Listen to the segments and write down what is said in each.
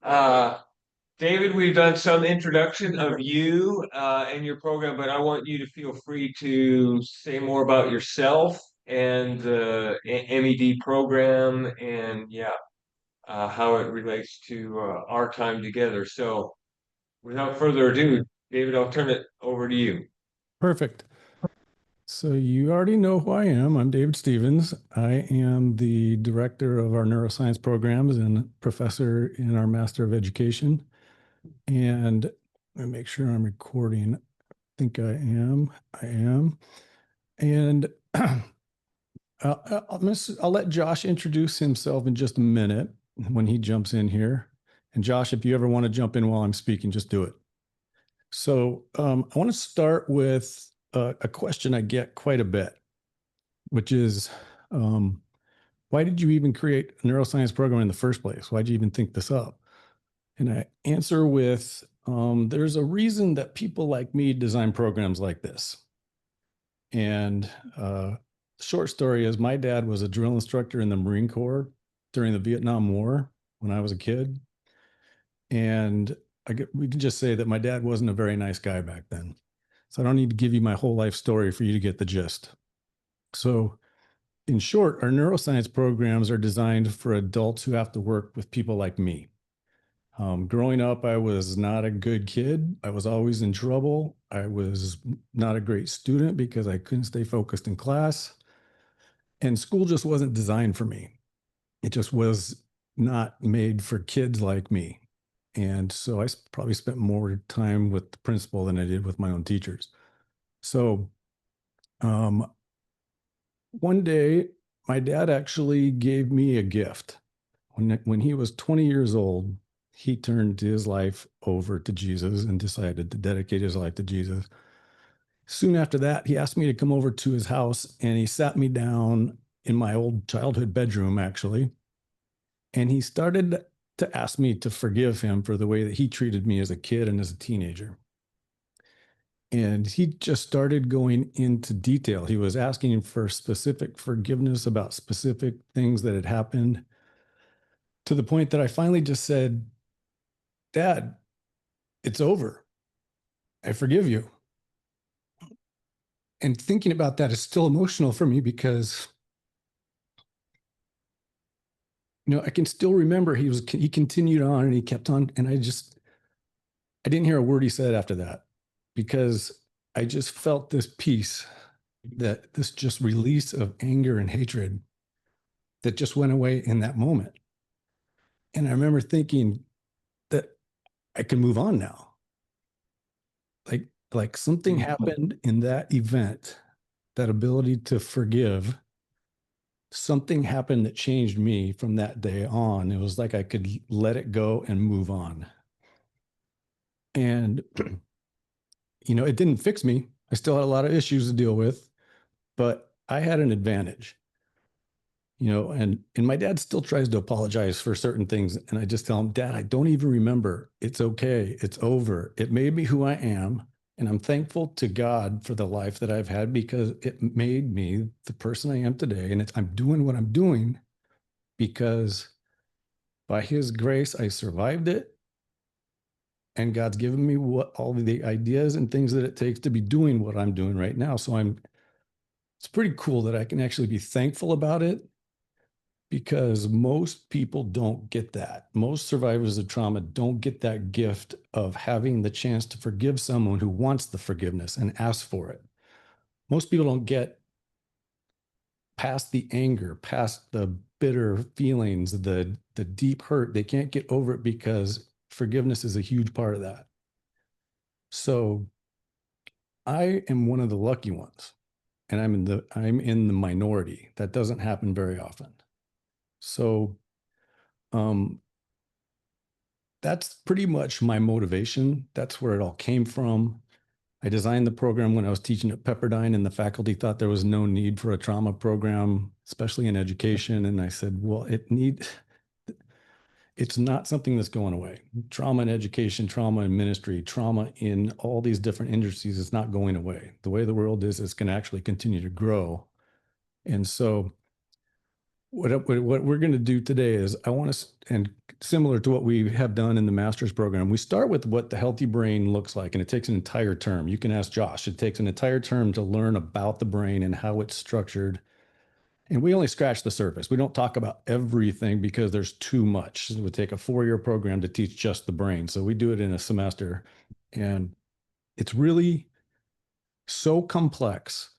Uh, David, we've done some introduction of you and your program, but I want you to feel free to say more about yourself and the MED program and how it relates to our time together. So without further ado, David, I'll turn it over to you. Perfect. So you already know who I am. I'm David Stevens. I am the director of our neuroscience programs and professor in our Master of Education. And let me make sure I'm recording. I think I am. I am. And I'll let Josh introduce himself in just a minute when he jumps in here. And Josh, if you ever want to jump in while I'm speaking, just do it. So I want to start with a question I get quite a bit, which is, why did you even create a neuroscience program in the first place? Why did you even think this up? And I answer with, there's a reason that people like me design programs like this. And the short story is my dad was a drill instructor in the Marine Corps during the Vietnam War when I was a kid. And we can just say that my dad wasn't a very nice guy back then. So I don't need to give you my whole life story for you to get the gist. So in short, our neuroscience programs are designed for adults who have to work with people like me. Growing up, I was not a good kid. I was always in trouble. I was not a great student because I couldn't stay focused in class. And school just wasn't designed for me. It just was not made for kids like me. And so I probably spent more time with the principal than I did with my own teachers. So one day, my dad actually gave me a gift. When he was 20 years old, he turned his life over to Jesus and decided to dedicate his life to Jesus. Soon after that, he asked me to come over to his house and he sat me down in my old childhood bedroom, actually. And he started to ask me to forgive him for the way that he treated me as a kid and as a teenager. And he just started going into detail. He was asking for specific forgiveness about specific things that had happened, to the point that I finally just said, Dad, it's over. I forgive you. And thinking about that is still emotional for me because, I can still remember he continued on and he kept on. And I didn't hear a word he said after that because I just felt this peace, that this just release of anger and hatred that just went away in that moment. And I remember thinking that I can move on now. Like something happened in that event, that ability to forgive. Something happened that changed me from that day on. It was like I could let it go and move on. And, it didn't fix me. I still had a lot of issues to deal with, but I had an advantage. And my dad still tries to apologize for certain things. And I just tell him, Dad, I don't even remember. It's okay. It's over. It made me who I am. And I'm thankful to God for the life that I've had because it made me the person I am today. And I'm doing what I'm doing because by his grace, I survived it. And God's given me all the ideas and things that it takes to be doing what I'm doing right now. So it's pretty cool that I can actually be thankful about it, because most people don't get that. Most survivors of trauma don't get that gift of having the chance to forgive someone who wants the forgiveness and asks for it. Most people don't get past the anger, past the bitter feelings, the deep hurt. They can't get over it because forgiveness is a huge part of that. So I am one of the lucky ones, and I'm in the minority. That doesn't happen very often. So that's pretty much my motivation. That's where it all came from. I designed the program when I was teaching at Pepperdine, and the faculty thought there was no need for a trauma program, especially in education. And I said, well, it's not something that's going away. Trauma in education, trauma in ministry, trauma in all these different industries is not going away. The way the world is, it's going to actually continue to grow. And so what we're going to do today is I want to, and similar to what we have done in the master's program, we start with what the healthy brain looks like, and it takes an entire term. You can ask Josh. It takes an entire term to learn about the brain and how it's structured. And we only scratch the surface. We don't talk about everything because there's too much. It would take a 4-year program to teach just the brain. So we do it in a semester. And it's really so complex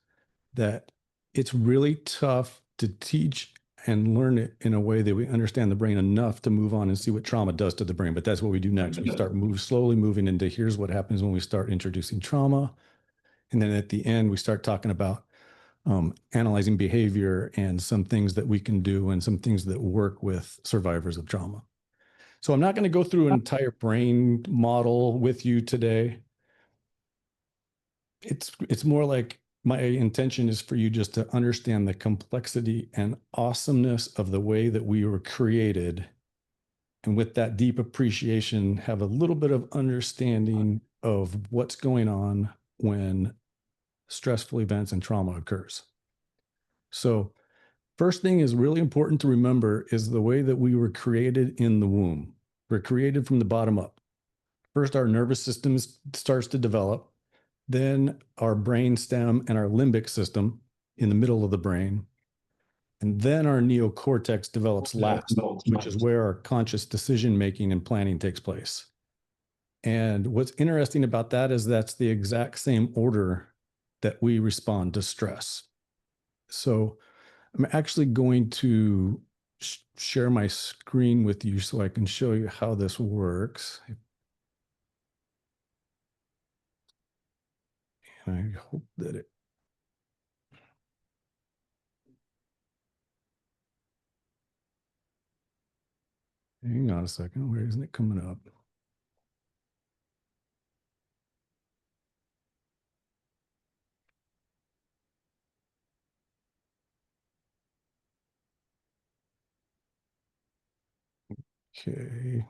that it's really tough to teach and learn it in a way that we understand the brain enough to move on and see what trauma does to the brain. But that's what we do next. We start slowly moving into here's what happens when we start introducing trauma. And then at the end, we start talking about analyzing behavior and some things that we can do and some things that work with survivors of trauma. So I'm not going to go through an entire brain model with you today. It's more like my intention is for you just to understand the complexity and awesomeness of the way that we were created. And with that deep appreciation, have a little bit of understanding of what's going on when stressful events and trauma occurs. So first thing is really important to remember is the way that we were created in the womb. We're created from the bottom up. First, our nervous system starts to develop. Then our brain stem and our limbic system in the middle of the brain. And then our neocortex develops last, which is where our conscious decision-making and planning takes place. And what's interesting about that is that's the exact same order that we respond to stress. So I'm actually going to share my screen with you so I can show you how this works. And I hope that it. Hang on a second. Where isn't it coming up? Okay.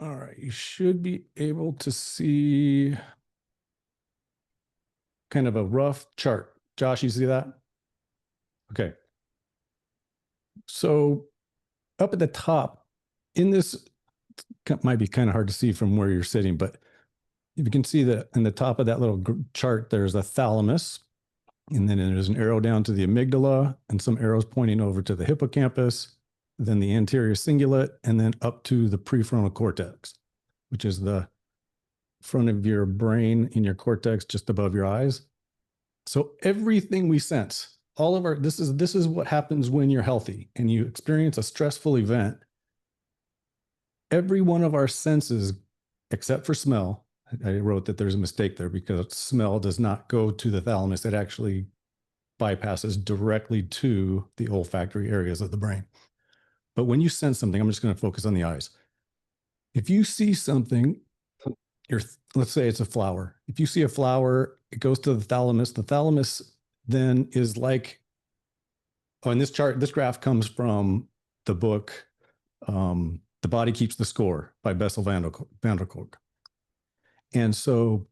All right. You should be able to see kind of a rough chart. Josh, you see that? Okay. So up at the top in this, might be kind of hard to see from where you're sitting, but if you can see that in the top of that little chart, there's a thalamus, and then there's an arrow down to the amygdala and some arrows pointing over to the hippocampus, then the anterior cingulate, and then up to the prefrontal cortex, which is the front of your brain in your cortex just above your eyes. So everything we sense, all of our, this is what happens when you're healthy and you experience a stressful event. Every one of our senses, except for smell, I wrote that there's a mistake there because smell does not go to the thalamus. It actually bypasses directly to the olfactory areas of the brain. But when you sense something, I'm just going to focus on the eyes. If you see something, let's say it's a flower. If you see a flower, it goes to the thalamus. The thalamus then is like, oh, in this chart, this graph comes from the book, The Body Keeps the Score by Bessel van der Kolk. And so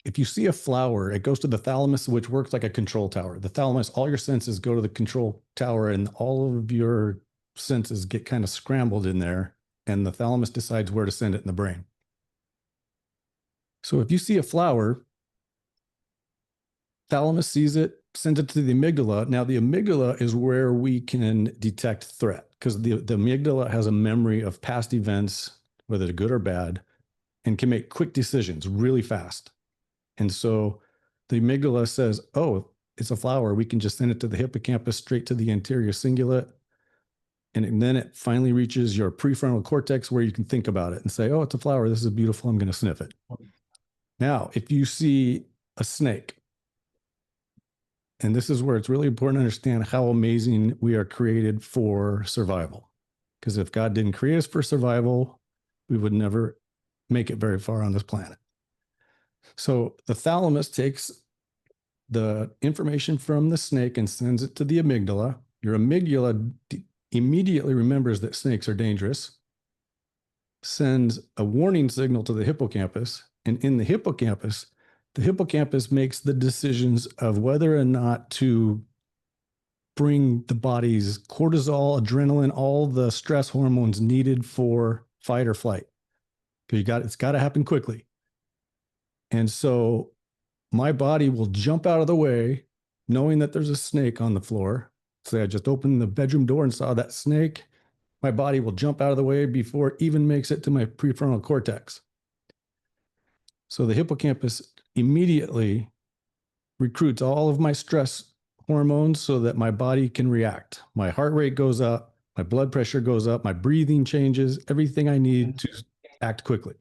if you see a flower, it goes to the thalamus, which works like a control tower. The thalamus, all your senses go to the control tower and all of your senses get kind of scrambled in there. And the thalamus decides where to send it in the brain. So if you see a flower, thalamus sees it, sends it to the amygdala. Now the amygdala is where we can detect threat because the amygdala has a memory of past events, whether they're good or bad, and can make quick decisions really fast. And so the amygdala says, oh, it's a flower. We can just send it to the hippocampus straight to the anterior cingulate. And then it finally reaches your prefrontal cortex where you can think about it and say, oh, it's a flower. This is beautiful. I'm going to sniff it. Now, if you see a snake, and this is where it's really important to understand how amazing we are created for survival. Because if God didn't create us for survival, we would never make it very far on this planet. So the thalamus takes the information from the snake and sends it to the amygdala. Your amygdala immediately remembers that snakes are dangerous, sends a warning signal to the hippocampus, and in the hippocampus, the hippocampus makes the decisions of whether or not to bring the body's cortisol, adrenaline, all the stress hormones needed for fight or flight. Because it's got to happen quickly. And so my body will jump out of the way, knowing that there's a snake on the floor. Say I just opened the bedroom door and saw that snake. My body will jump out of the way before it even makes it to my prefrontal cortex. So the hippocampus immediately recruits all of my stress hormones so that my body can react. My heart rate goes up, my blood pressure goes up, my breathing changes, everything I need to act quickly.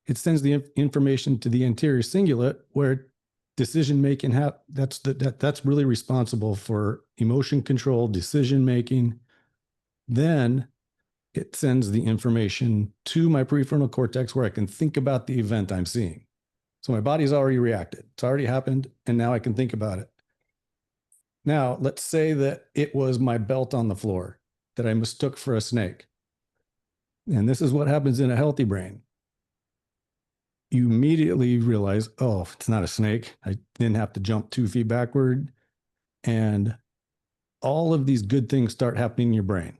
It sends the information to the anterior cingulate where decision making that's really responsible for emotion control, decision making. Then it sends the information to my prefrontal cortex where I can think about the event I'm seeing. So my body's already reacted. It's already happened, and now I can think about it. Now, let's say that it was my belt on the floor that I mistook for a snake. And this is what happens in a healthy brain. You immediately realize, oh, it's not a snake. I didn't have to jump 2 feet backward. And all of these good things start happening in your brain.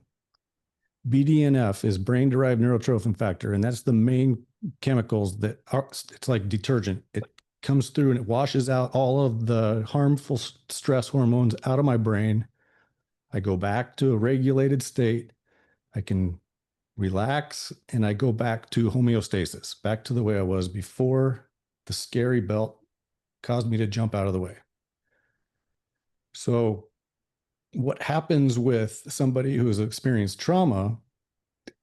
BDNF is brain-derived neurotrophin factor, and that's the main chemicals that are, it's like detergent. It comes through and it washes out all of the harmful stress hormones out of my brain. I go back to a regulated state. I can relax, and I go back to homeostasis, back to the way I was before the scary belt caused me to jump out of the way. So what happens with somebody who has experienced trauma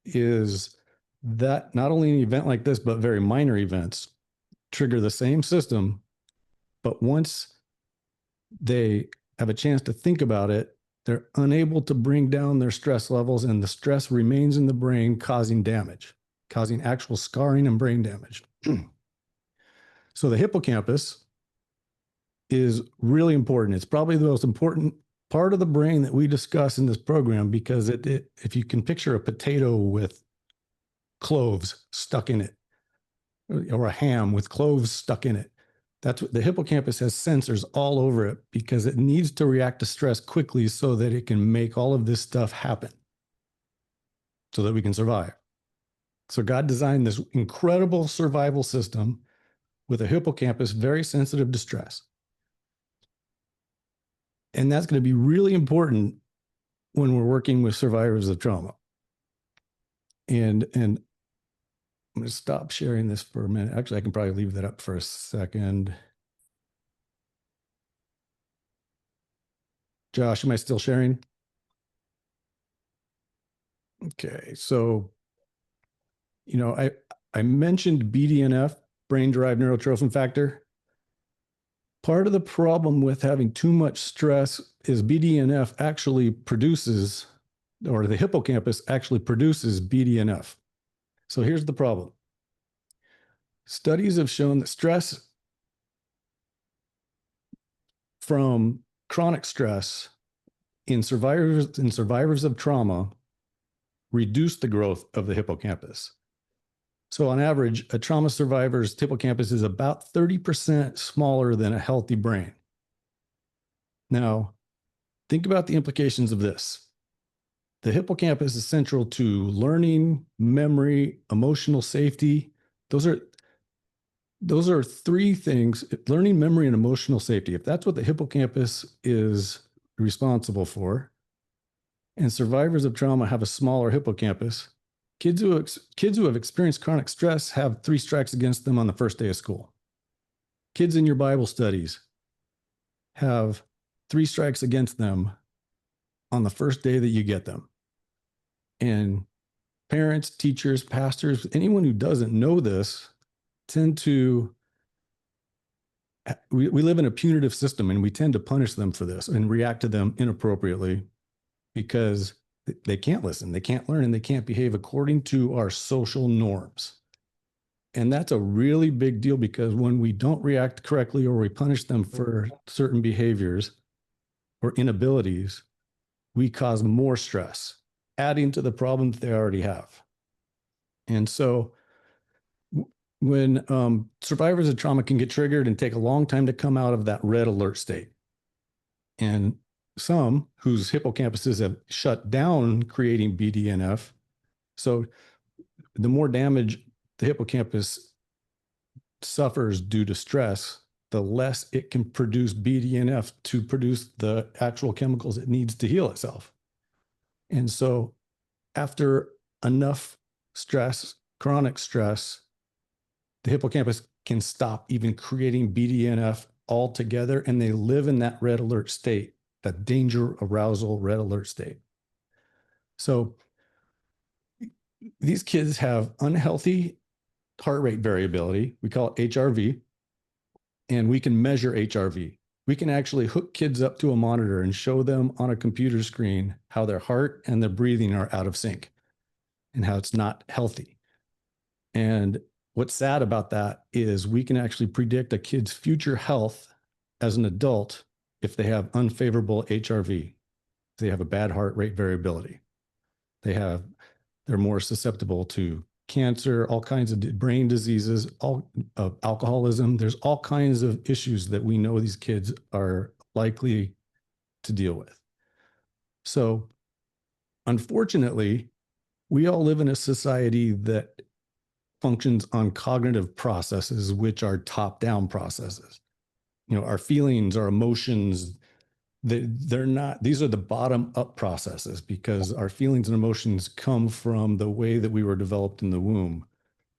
is that not only an event like this, but very minor events trigger the same system. But once they have a chance to think about it, they're unable to bring down their stress levels, and the stress remains in the brain, causing damage, causing actual scarring and brain damage. So the hippocampus is really important. It's probably the most important part of the brain that we discuss in this program, because if you can picture a potato with cloves stuck in it, or a ham with cloves stuck in it, that's what the hippocampus has. Sensors all over it because it needs to react to stress quickly so that it can make all of this stuff happen so that we can survive. So God designed this incredible survival system with a hippocampus very sensitive to stress. And that's going to be really important when we're working with survivors of trauma. And I'm going to stop sharing this for a minute. Actually, I can probably leave that up for a second. Josh, am I still sharing? Okay, so, I mentioned BDNF, brain-derived neurotrophin factor. Part of the problem with having too much stress is BDNF actually produces, or the hippocampus actually produces BDNF. So here's the problem. Studies have shown that stress from chronic stress in survivors of trauma reduce the growth of the hippocampus. So on average, a trauma survivor's hippocampus is about 30% smaller than a healthy brain. Now, think about the implications of this. The hippocampus is central to learning, memory, emotional safety. Those are 3 things: learning, memory, and emotional safety. If that's what the hippocampus is responsible for, and survivors of trauma have a smaller hippocampus, kids who have experienced chronic stress have 3 strikes against them on the first day of school. Kids in your Bible studies have 3 strikes against them on the first day that you get them. And parents, teachers, pastors, anyone who doesn't know this tend to, we live in a punitive system, and we tend to punish them for this and react to them inappropriately because they can't listen, they can't learn, and they can't behave according to our social norms. And that's a really big deal, because when we don't react correctly or we punish them for certain behaviors or inabilities, we cause more stress, adding to the problem that they already have. And so when survivors of trauma can get triggered and take a long time to come out of that red alert state. And some whose hippocampuses have shut down creating BDNF. So the more damage the hippocampus suffers due to stress, the less it can produce BDNF to produce the actual chemicals it needs to heal itself. And so after enough stress, chronic stress, the hippocampus can stop even creating BDNF altogether, and they live in that red alert state, that danger arousal red alert state. So these kids have unhealthy heart rate variability. We call it HRV, and we can measure HRV. We can actually hook kids up to a monitor and show them on a computer screen how their heart and their breathing are out of sync and how it's not healthy. And what's sad about that is we can actually predict a kid's future health as an adult if they have unfavorable HRV. They have a bad heart rate variability. They're more susceptible to cancer, all kinds of brain diseases, alcoholism. There's all kinds of issues that we know these kids are likely to deal with. So unfortunately, we all live in a society that functions on cognitive processes, which are top-down processes. Our feelings, our emotions, they're not, these are the bottom-up processes because our feelings and emotions come from the way that we were developed in the womb,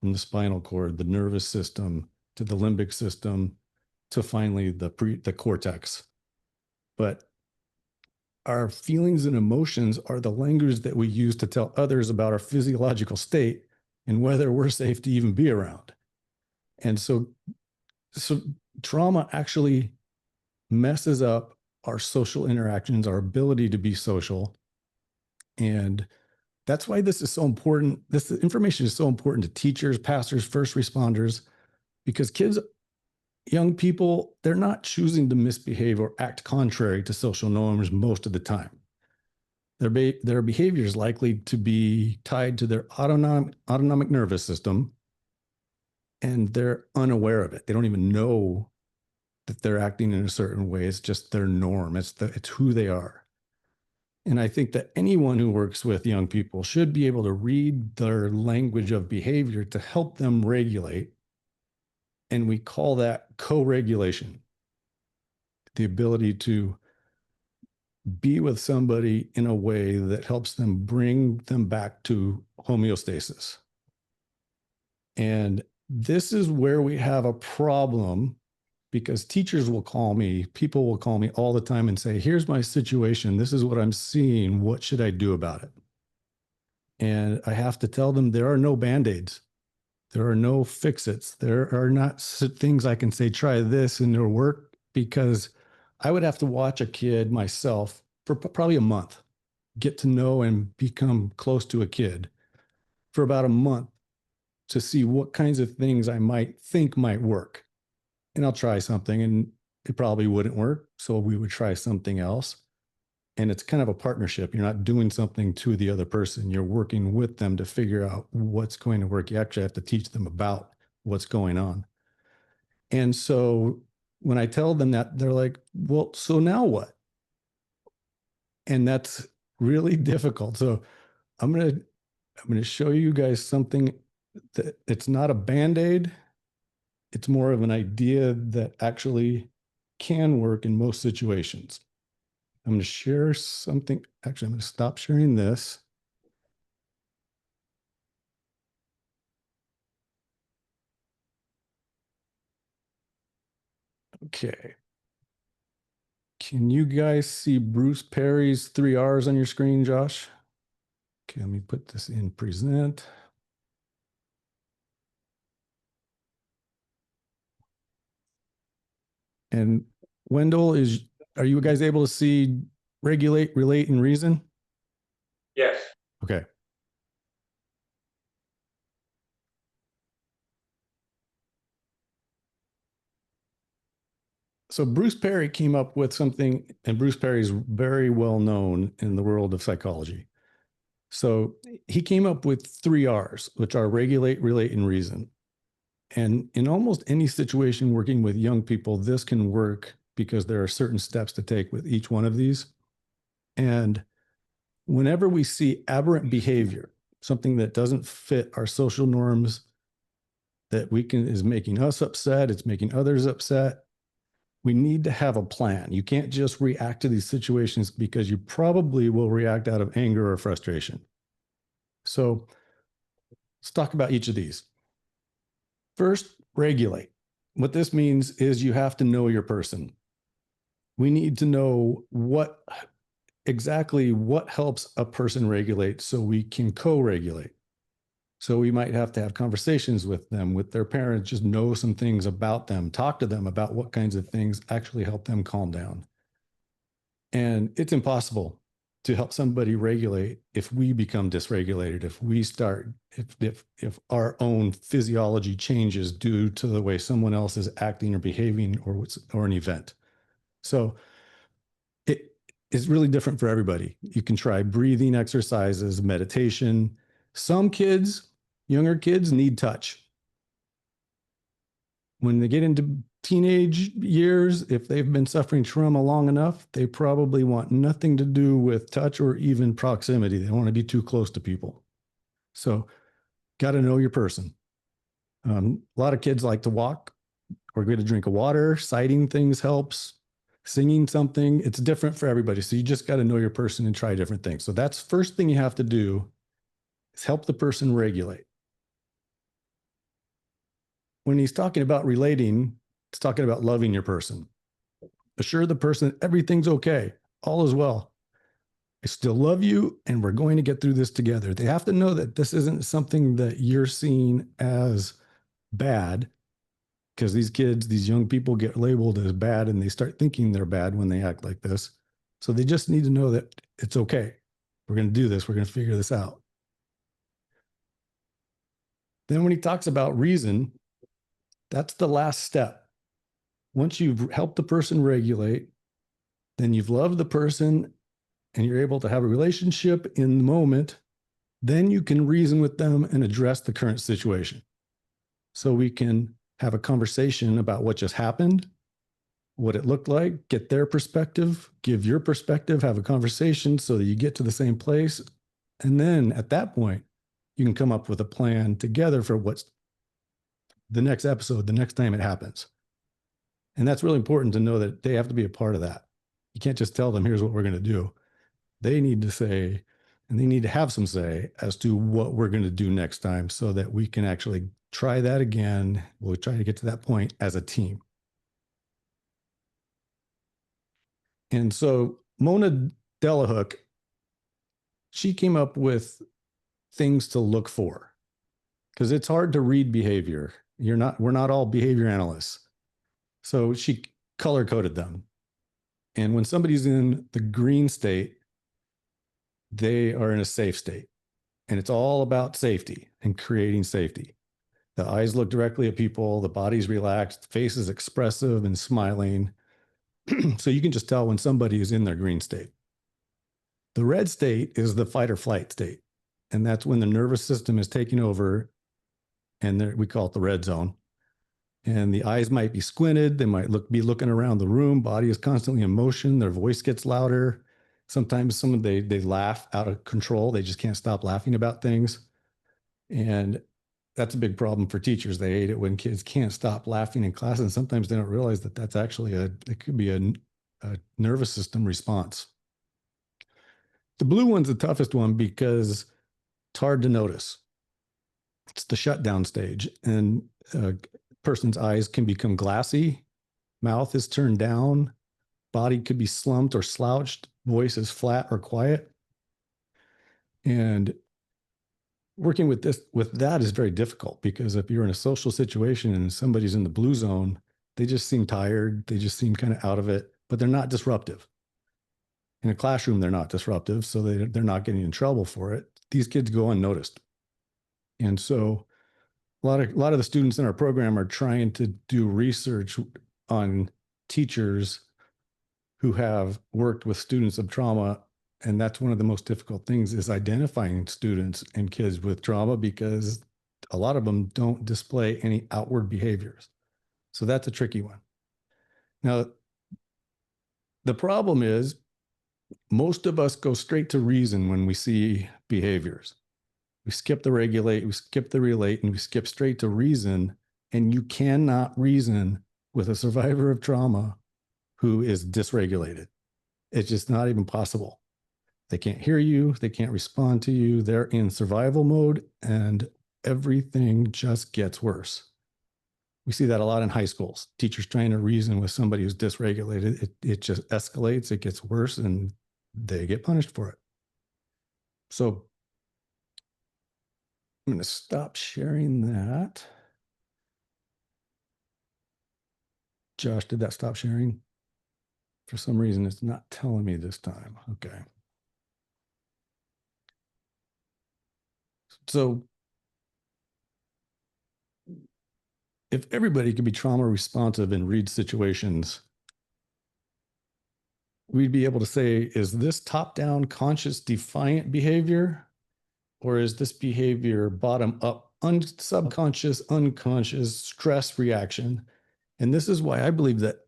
from the spinal cord, the nervous system, to the limbic system, to finally the cortex. But our feelings and emotions are the language that we use to tell others about our physiological state and whether we're safe to even be around. And so trauma actually messes up our social interactions, our ability to be social. And that's why this is so important. This information is so important to teachers, pastors, first responders, because kids, young people, they're not choosing to misbehave or act contrary to social norms most of the time. Their behavior is likely to be tied to their autonomic nervous system, and they're unaware of it. They don't even know that they're acting in a certain way. It's just their norm. It's who they are. And I think that anyone who works with young people should be able to read their language of behavior to help them regulate. And we call that co-regulation, the ability to be with somebody in a way that helps them bring them back to homeostasis. And this is where we have a problem, because teachers will call me, people will call me all the time and say, here's my situation. This is what I'm seeing. What should I do about it? And I have to tell them there are no Band-Aids. There are no fix-its. There are not things I can say, try this and it'll work, because I would have to watch a kid myself for probably a month, get to know and become close to a kid for about a month to see what kinds of things I might think might work. And I'll try something and it probably wouldn't work. So we would try something else. And it's kind of a partnership. You're not doing something to the other person. You're working with them to figure out what's going to work. You actually have to teach them about what's going on. And so when I tell them that, they're like, well, so now what? And that's really difficult. So I'm going to show you guys something that it's not a Band-Aid. It's more of an idea that actually can work in most situations. I'm going to share something. Actually, I'm going to stop sharing this. Okay. Can you guys see Bruce Perry's 3 R's on your screen, Josh? Okay, let me put this in present. And Wendell, are you guys able to see regulate, relate, and reason? Yes. Okay. So Bruce Perry came up with something, and Bruce Perry is very well known in the world of psychology. So he came up with 3 R's, which are regulate, relate, and reason. And in almost any situation working with young people, this can work because there are certain steps to take with each one of these. And whenever we see aberrant behavior, something that doesn't fit our social norms, that is making us upset, it's making others upset, we need to have a plan. You can't just react to these situations because you probably will react out of anger or frustration. So let's talk about each of these. First, regulate. What this means is you have to know your person. We need to know exactly what helps a person regulate so we can co-regulate. So we might have to have conversations with them, with their parents, just know some things about them, talk to them about what kinds of things actually help them calm down. And it's impossible to help somebody regulate if we become dysregulated, if our own physiology changes due to the way someone else is acting or behaving or an event. So it is really different for everybody. You can try breathing exercises, meditation. Some kids, younger kids, need touch. When they get into teenage years, if they've been suffering trauma long enough, they probably want nothing to do with touch or even proximity. They don't want to be too close to people. So, got to know your person. A lot of kids like to walk or get a drink of water. Citing things helps. Singing something, it's different for everybody. So you just got to know your person and try different things. So that's first thing you have to do is help the person regulate. When he's talking about relating, it's talking about loving your person. Assure the person everything's okay, all is well. I still love you, and we're going to get through this together. They have to know that this isn't something that you're seeing as bad, because these young people get labeled as bad and they start thinking they're bad when they act like this. So they just need to know that it's okay. We're going to do this. We're going to figure this out. Then when he talks about reason, that's the last step. Once you've helped the person regulate, then you've loved the person and you're able to have a relationship in the moment, then you can reason with them and address the current situation. So we can have a conversation about what just happened, what it looked like, get their perspective, give your perspective, have a conversation so that you get to the same place. And then at that point, you can come up with a plan together for what's the next episode, the next time it happens. And that's really important to know that they have to be a part of that. You can't just tell them, here's what we're going to do. They need to say, and they need to have some say as to what we're going to do next time so that we can actually try that again. We'll try to get to that point as a team. And so Mona Delahook, she came up with things to look for because it's hard to read behavior. We're not all behavior analysts. So she color coded them. And when somebody's in the green state, they are in a safe state. And it's all about safety and creating safety. The eyes look directly at people, the body's relaxed, face is expressive and smiling. So you can just tell when somebody is in their green state. The red state is the fight or flight state. And that's when the nervous system is taking over, and we call it the red zone. And the eyes might be squinted. They might be looking around the room. Body is constantly in motion. Their voice gets louder. Sometimes they laugh out of control. They just can't stop laughing about things. And that's a big problem for teachers. They hate it when kids can't stop laughing in class. And sometimes they don't realize that that's actually it could be a nervous system response. The blue one's the toughest one because it's hard to notice. It's the shutdown stage. And a person's eyes can become glassy. Mouth is turned down. Body could be slumped or slouched. Voice is flat or quiet. And working with that is very difficult because if you're in a social situation and somebody's in the blue zone, they just seem tired. They just seem kind of out of it, but they're not disruptive. In a classroom, they're not disruptive, so they're not getting in trouble for it. These kids go unnoticed. And so a lot of the students in our program are trying to do research on teachers who have worked with students of trauma. And that's one of the most difficult things is identifying students and kids with trauma because a lot of them don't display any outward behaviors. So that's a tricky one. Now, the problem is most of us go straight to reason when we see behaviors. We skip the regulate, we skip the relate, and we skip straight to reason. And you cannot reason with a survivor of trauma who is dysregulated. It's just not even possible. They can't hear you, they can't respond to you, they're in survival mode, and everything just gets worse. We see that a lot in high schools. Teachers trying to reason with somebody who's dysregulated, it just escalates, it gets worse, and they get punished for it. So I'm going to stop sharing that. Josh, did that stop sharing? For some reason, it's not telling me this time. Okay. So if everybody could be trauma responsive and read situations, we'd be able to say, is this top-down conscious defiant behavior, or is this behavior bottom-up subconscious, unconscious stress reaction? And this is why I believe that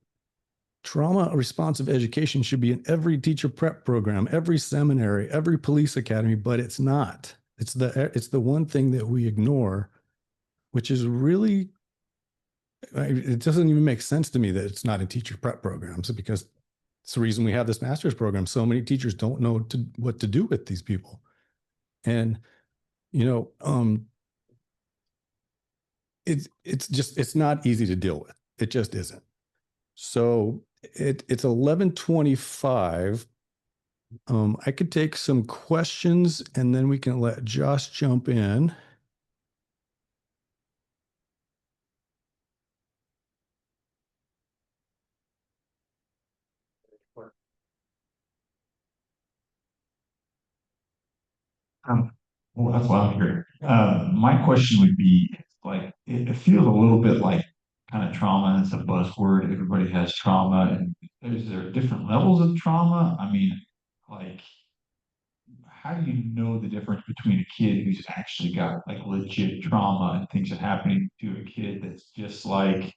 trauma responsive education should be in every teacher prep program, every seminary, every police academy, but it's not. It's the one thing that we ignore, which is really, it doesn't even make sense to me that it's not in teacher prep programs, because it's the reason we have this master's program. So many teachers don't know what to do with these people. And, it's not easy to deal with. It just isn't. So it's 11:25. I could take some questions and then we can let Josh jump in. Well, that's what I'm hearing. My question would be, like, it feels a little bit like kind of trauma. It's a buzzword. Everybody has trauma, and is there different levels of trauma? I mean, like, how do you know the difference between a kid who's actually got like legit trauma and things are happening to a kid that's just like,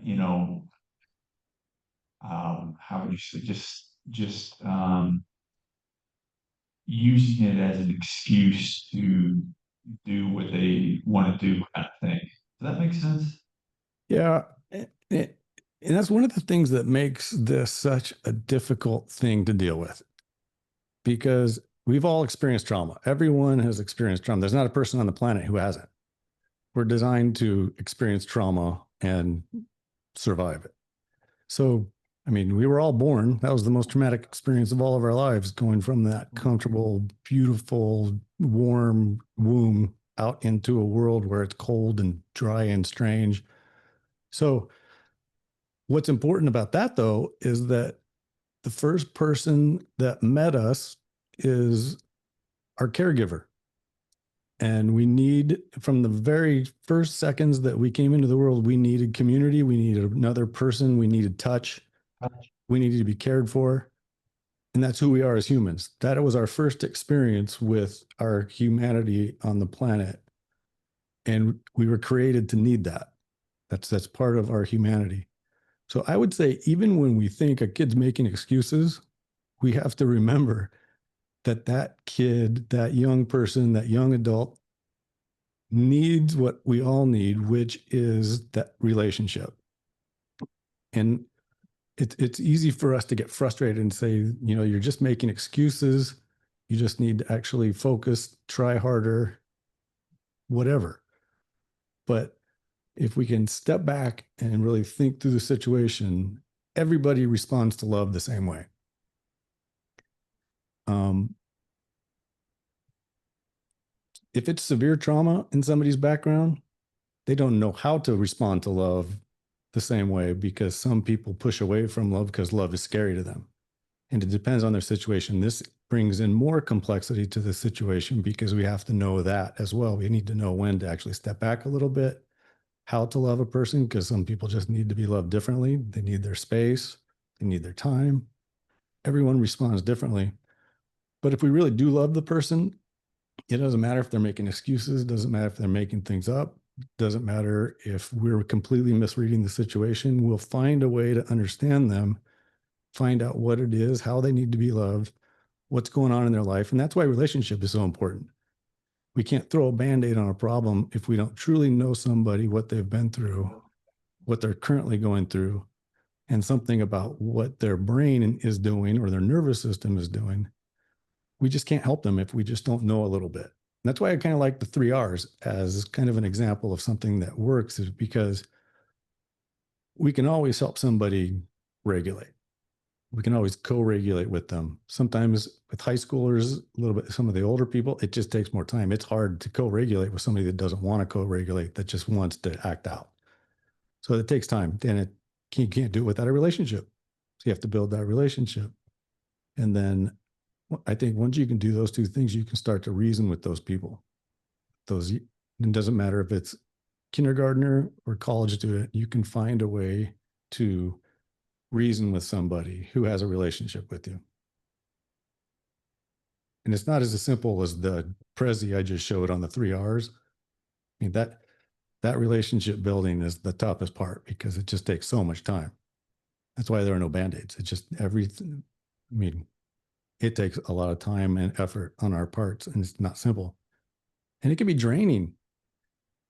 you know, how would you say, just using it as an excuse to do what they want to do, kind of thing. Does that make sense? Yeah. And that's one of the things that makes this such a difficult thing to deal with, because we've all experienced trauma. Everyone has experienced trauma. There's not a person on the planet who hasn't. We're designed to experience trauma and survive it. So, I mean, we were all born. That was the most traumatic experience of all of our lives, going from that comfortable, beautiful, warm womb out into a world where it's cold and dry and strange. So, what's important about that, though, is that the first person that met us is our caregiver. And we need, from the very first seconds that we came into the world, we needed community. We needed another person. We needed touch. We needed to be cared for. And that's who we are as humans. That was our first experience with our humanity on the planet. And we were created to need that. That's part of our humanity. So I would say, even when we think a kid's making excuses, we have to remember that that kid, that young person, that young adult needs what we all need, which is that relationship. And it's easy for us to get frustrated and say, you're just making excuses. You just need to actually focus, try harder, whatever. But if we can step back and really think through the situation, everybody responds to love the same way. If it's severe trauma in somebody's background, they don't know how to respond to love the same way, because some people push away from love because love is scary to them. And it depends on their situation. This brings in more complexity to the situation, because we have to know that as well. We need to know when to actually step back a little bit, how to love a person, because some people just need to be loved differently. They need their space, they need their time. Everyone responds differently. But if we really do love the person, It doesn't matter if they're making excuses, doesn't matter if they're making things up, doesn't matter if we're completely misreading the situation. We'll find a way to understand them, find out what it is, how they need to be loved, what's going on in their life. And that's why relationship is so important. We can't throw a Band-Aid on a problem if we don't truly know somebody, what they've been through, what they're currently going through, and something about what their brain is doing or their nervous system is doing. We just can't help them if we just don't know a little bit. And that's why I kind of like the 3 R's as kind of an example of something that works, is because we can always help somebody regulate. We can always co-regulate with them. Sometimes with high schoolers, a little bit, some of the older people, it just takes more time. It's hard to co-regulate with somebody that doesn't want to co-regulate, that just wants to act out. So it takes time, and you can't do it without a relationship. So you have to build that relationship. And then I think once you can do those 2 things, you can start to reason with those people. It doesn't matter if it's kindergartner or college student, you can find a way to reason with somebody who has a relationship with you. And it's not as simple as the Prezi I just showed on the 3 R's. I mean, that relationship building is the toughest part because it just takes so much time. That's why there are no Band-Aids. It's just everything. I mean, it takes a lot of time and effort on our parts, and it's not simple. And it can be draining.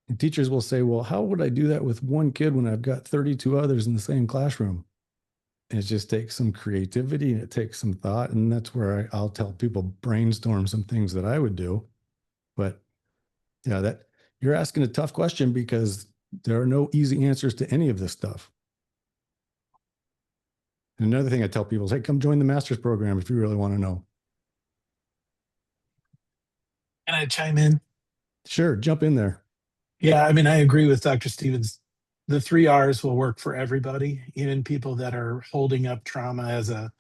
And teachers will say, well, how would I do that with one kid when I've got 32 others in the same classroom? And it just takes some creativity and it takes some thought. And that's where I'll tell people brainstorm some things that I would do. But yeah, that you're asking a tough question because there are no easy answers to any of this stuff. And another thing I tell people is, hey, come join the master's program if you really want to know. Can I chime in? Sure, jump in there. Yeah, I mean, I agree with Dr. Stevens. The 3 R's will work for everybody, even people that are holding up trauma as a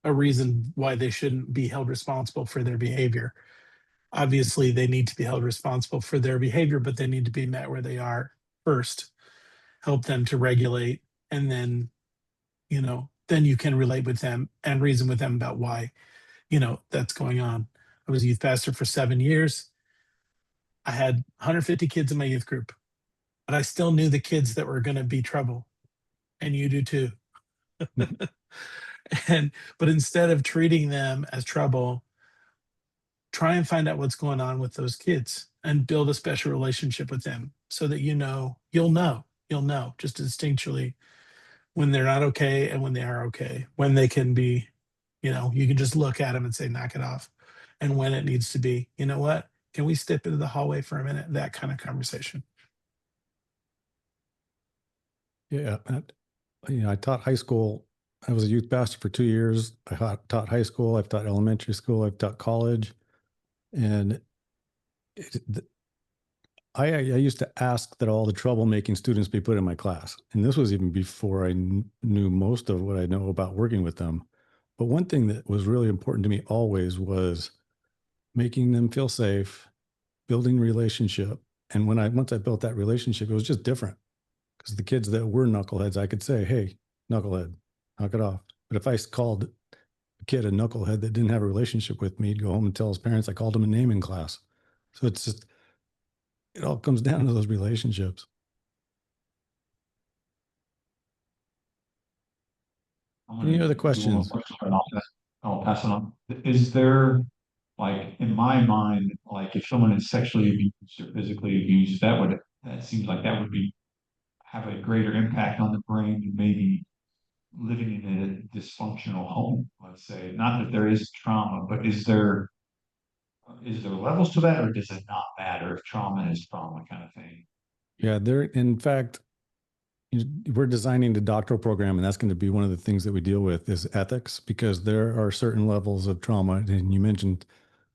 reason why they shouldn't be held responsible for their behavior. Obviously, they need to be held responsible for their behavior, but they need to be met where they are first. Help them to regulate, and then, then you can relate with them and reason with them about why, that's going on. I was a youth pastor for 7 years. I had 150 kids in my youth group, but I still knew the kids that were going to be trouble, and you do too. But instead of treating them as trouble, try and find out what's going on with those kids and build a special relationship with them so that you'll know just instinctually when they're not okay and when they are okay, when they can be, you can just look at them and say, knock it off. And when it needs to be, you know what? Can we step into the hallway for a minute? That kind of conversation. Yeah. I taught high school. I was a youth pastor for 2 years. I taught high school. I've taught elementary school. I've taught college. And I used to ask that all the troublemaking students be put in my class. And this was even before I knew most of what I know about working with them. But one thing that was really important to me always was making them feel safe, building relationship. And once I built that relationship, it was just different. Because the kids that were knuckleheads, I could say, hey, knucklehead, knock it off. But if I called a kid a knucklehead that didn't have a relationship with me, he'd go home and tell his parents I called him a name in class. So it all comes down to those relationships. Any other questions? I'll pass it on. Is there, like, in my mind, like if someone is sexually abused or physically abused, that seems like that would have a greater impact on the brain than maybe living in a dysfunctional home, let's say. Not that there is trauma, but is there levels to that, or does it not matter if trauma is trauma kind of thing? Yeah, in fact, we're designing the doctoral program, and that's going to be one of the things that we deal with is ethics, because there are certain levels of trauma. And you mentioned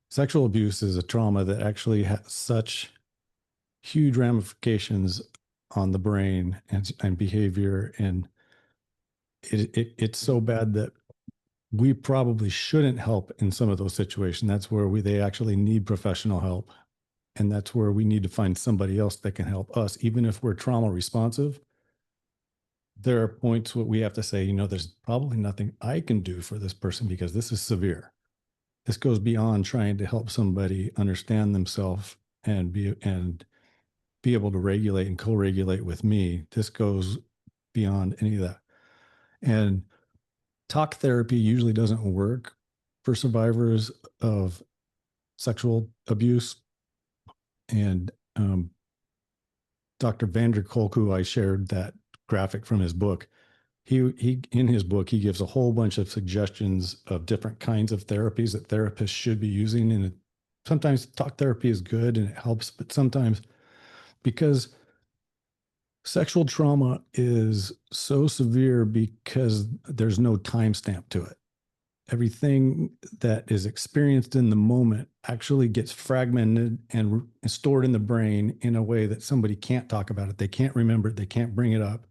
sexual abuse is a trauma that actually has such huge ramifications on the brain and behavior. And it's so bad that we probably shouldn't help in some of those situations. That's where they actually need professional help. And that's where we need to find somebody else that can help us, even if we're trauma responsive. There are points where we have to say, there's probably nothing I can do for this person because this is severe. this goes beyond trying to help somebody understand themselves and be able to regulate and co-regulate with me. This goes beyond any of that. And talk therapy usually doesn't work for survivors of sexual abuse. And Dr. Vanderkolk, who I shared that graphic from his book, he in his book, he gives a whole bunch of suggestions of different kinds of therapies that therapists should be using. And sometimes talk therapy is good and it helps, but sometimes because sexual trauma is so severe because there's no timestamp to it. Everything that is experienced in the moment actually gets fragmented and stored in the brain in a way that somebody can't talk about it. They can't remember it. They can't bring it up.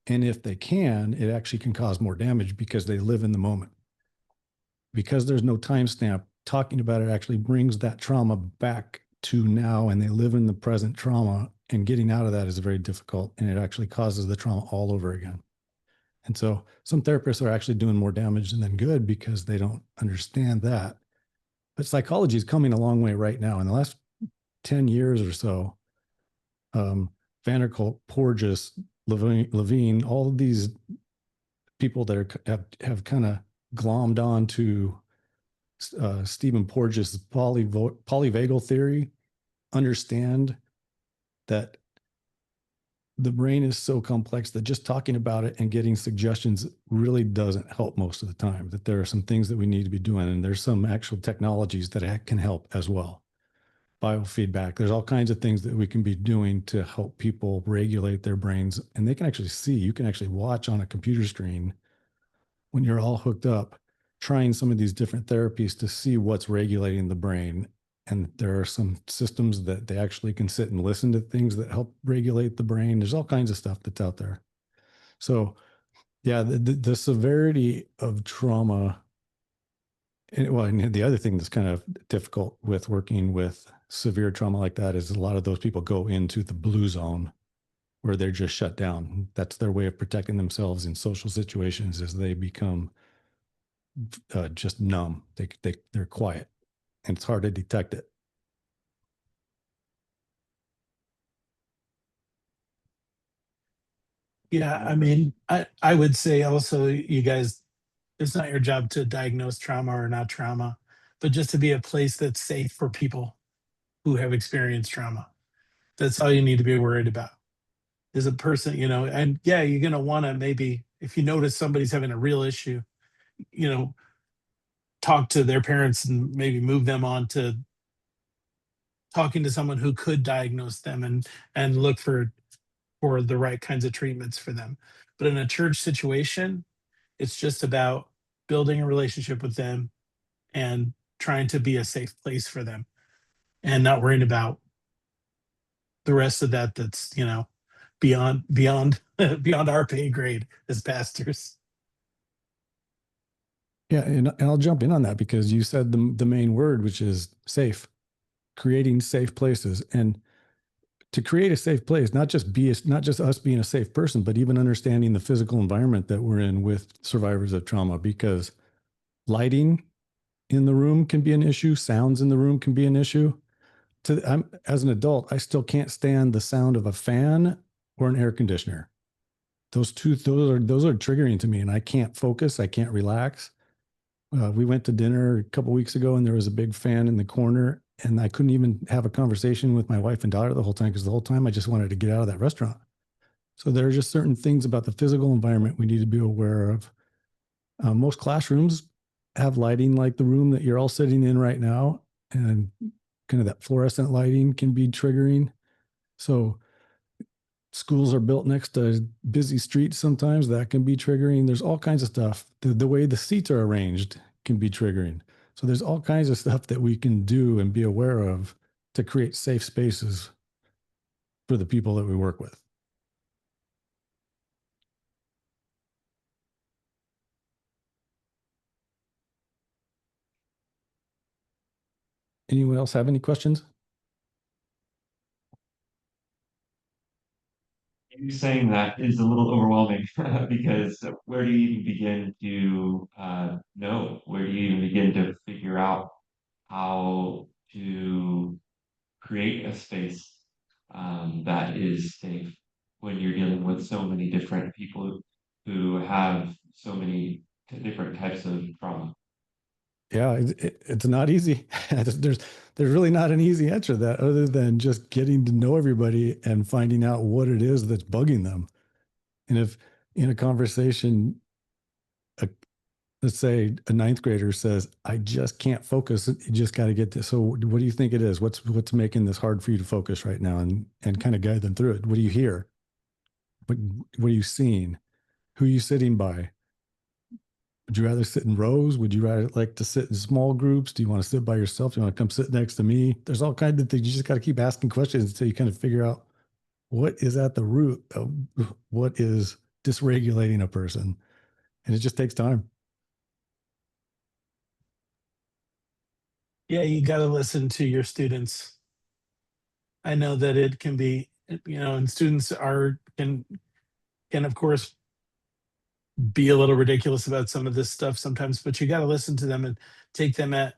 And if they can, it actually can cause more damage because they live in the moment. Because there's no timestamp, talking about it actually brings that trauma back to now, and they live in the present trauma, and getting out of that is very difficult, and it actually causes the trauma all over again. And so some therapists are actually doing more damage than good because they don't understand that. But psychology is coming a long way right now. In the last 10 years or so, Vanderkolk, Porges, Levine, all of these people that have kind of glommed on to Stephen Porges' polyvagal theory understand that the brain is so complex that just talking about it and getting suggestions really doesn't help most of the time, that there are some things that we need to be doing. And there's some actual technologies that can help as well. Biofeedback, there's all kinds of things that we can be doing to help people regulate their brains. And they can actually see, you can actually watch on a computer screen when you're all hooked up, trying some of these different therapies to see what's regulating the brain. And there are some systems that they actually can sit and listen to things that help regulate the brain. There's all kinds of stuff that's out there. So yeah, the severity of trauma. And the other thing that's kind of difficult with working with severe trauma like that is a lot of those people go into the blue zone where they're just shut down. That's their way of protecting themselves in social situations, as they become just numb. They're quiet, and it's hard to detect it. Yeah, I mean, I would say also, you guys, it's not your job to diagnose trauma or not trauma, but just to be a place that's safe for people who have experienced trauma. That's all you need to be worried about. Is a person, and yeah, you're going to want to, maybe if you notice somebody's having a real issue, you know, talk to their parents and maybe move them on to talking to someone who could diagnose them and look for the right kinds of treatments for them. But in a church situation, it's just about building a relationship with them and trying to be a safe place for them, and not worrying about the rest of that. That's, beyond beyond our pay grade as pastors. Yeah, and I'll jump in on that because you said the main word, which is safe, creating safe places. And to create a safe place, not just us being a safe person, but even understanding the physical environment that we're in with survivors of trauma, because lighting in the room can be an issue. Sounds in the room can be an issue. As an adult, I still can't stand the sound of a fan or an air conditioner. Those are triggering to me, and I can't focus. I can't relax. We went to dinner a couple weeks ago, and there was a big fan in the corner, and I couldn't even have a conversation with my wife and daughter the whole time, because the whole time I just wanted to get out of that restaurant. So there are just certain things about the physical environment we need to be aware of. Most classrooms have lighting like the room that you're all sitting in right now, and kind of that fluorescent lighting can be triggering. So schools are built next to busy streets. Sometimes that can be triggering. There's all kinds of stuff. The way the seats are arranged can be triggering. So there's all kinds of stuff that we can do and be aware of to create safe spaces for the people that we work with. Anyone else have any questions? You saying that is a little overwhelming because where do you even begin to know? Where do you even begin to figure figure out how to create a space that is safe when you're dealing with so many different people who have so many different types of trauma. Yeah, it's not easy. There's really not an easy answer to that other than just getting to know everybody and finding out what it is that's bugging them. And if in a conversation, a, let's say a ninth grader says, I just can't focus. You just got to get this. So what do you think it is? What's making this hard for you to focus right now, and kind of guide them through it? What do you hear? What are you seeing? Who are you sitting by? Would you rather sit in rows? Would you rather like to sit in small groups? Do you want to sit by yourself? Do you want to come sit next to me? There's all kinds of things. You just got to keep asking questions until you kind of figure out what is at the root of what is dysregulating a person. And it just takes time. Yeah, you got to listen to your students. I know that it can be, and students can of course be a little ridiculous about some of this stuff sometimes, but you got to listen to them and take them at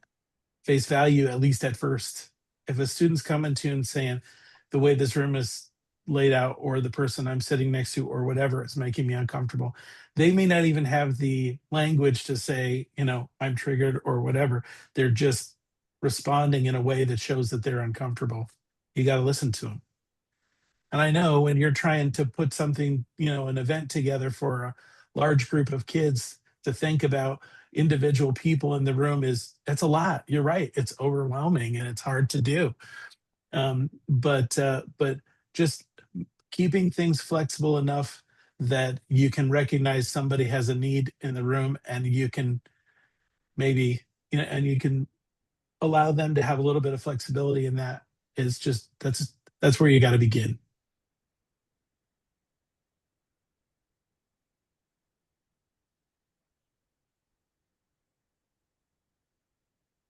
face value, at least at first. If a student's coming to you and saying the way this room is laid out, or the person I'm sitting next to, or whatever, it's making me uncomfortable, they may not even have the language to say, I'm triggered or whatever. They're just responding in a way that shows that they're uncomfortable. You got to listen to them. And I know when you're trying to put something, an event together for a large group of kids, to think about individual people in the room that's a lot. You're right. It's overwhelming and it's hard to do. But just keeping things flexible enough that you can recognize somebody has a need in the room, and you can maybe, and you can allow them to have a little bit of flexibility in that, is just, that's where you got to begin.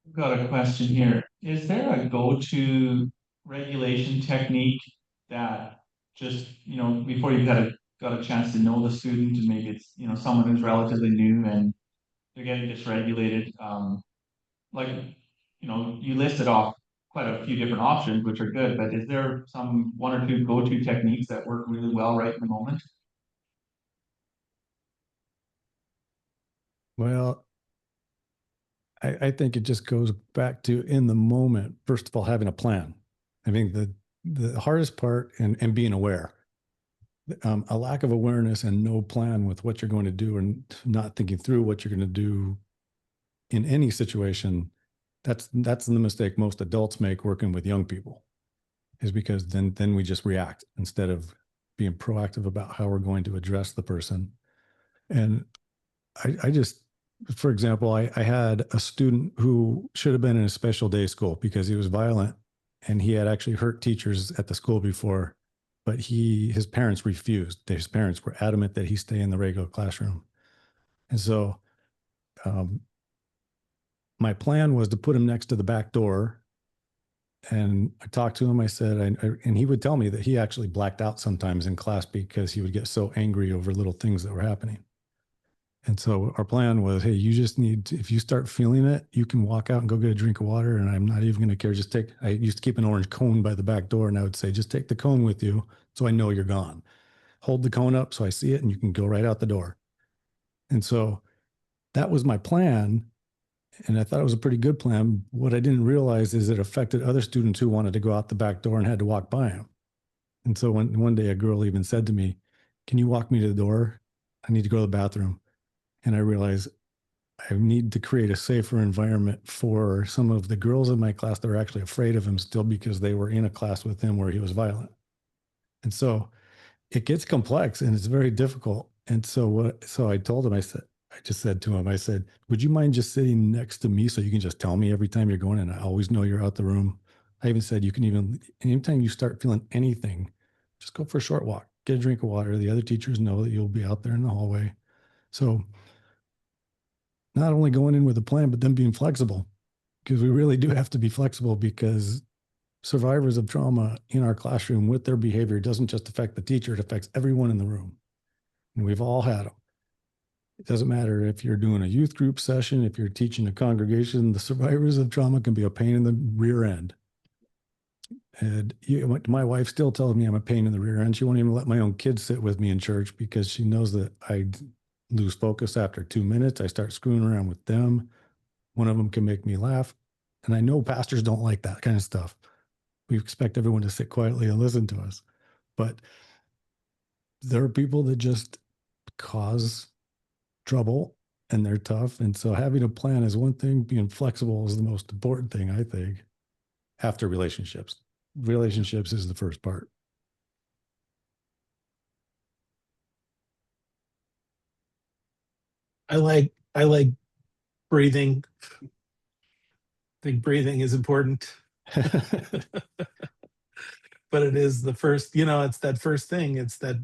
I've got a question here. Is there a go-to regulation technique that just, before you got a chance to know the student, and maybe it's, someone who's relatively new and they're getting dysregulated, like, you listed off quite a few different options, which are good, but is there some one or two go-to techniques that work really well right in the moment? Well, I think it just goes back to, in the moment, first of all, having a plan. I think the hardest part, and being aware. A lack of awareness and no plan with what you're going to do, and not thinking through what you're going to do in any situation, that's the mistake most adults make working with young people, is because then we just react instead of being proactive about how we're going to address the person. And I just, for example, I had a student who should have been in a special day school because he was violent, and he had actually hurt teachers at the school before, but his parents refused. His parents were adamant that he stay in the regular classroom. And so my plan was to put him next to the back door. And I talked to him. I said, and he would tell me that he actually blacked out sometimes in class because he would get so angry over little things that were happening. And so our plan was, hey, you just need to, if you start feeling it, you can walk out and go get a drink of water. And I'm not even going to care. I used to keep an orange cone by the back door, and I would say, just take the cone with you so I know you're gone. Hold the cone up so I see it, and you can go right out the door. And so that was my plan. And I thought it was a pretty good plan. What I didn't realize is it affected other students who wanted to go out the back door and had to walk by him. And so one day a girl even said to me, can you walk me to the door? I need to go to the bathroom. And I realized I need to create a safer environment for some of the girls in my class that were actually afraid of him still, because they were in a class with him where he was violent. And so it gets complex and it's very difficult. And so I told him, I just said to him, I said, would you mind just sitting next to me so you can just tell me every time you're going, and I always know you're out the room. I even said, you can even, anytime you start feeling anything, just go for a short walk, get a drink of water. The other teachers know that you'll be out there in the hallway. So not only going in with a plan, but then being flexible, because we really do have to be flexible, because survivors of trauma in our classroom with their behavior doesn't just affect the teacher, it affects everyone in the room. And we've all had them. doesn't matter if you're doing a youth group session, if you're teaching a congregation, the survivors of trauma can be a pain in the rear end. And my wife still tells me I'm a pain in the rear end. She won't even let my own kids sit with me in church because she knows that I lose focus after 2 minutes. I start screwing around with them. One of them can make me laugh. And I know pastors don't like that kind of stuff. We expect everyone to sit quietly and listen to us. But there are people that just cause trouble and they're tough. And so having a plan is one thing, being flexible is the most important thing, I think, after relationships. Relationships is the first part. I like breathing. I think breathing is important. But it is the first, it's that first thing. It's that,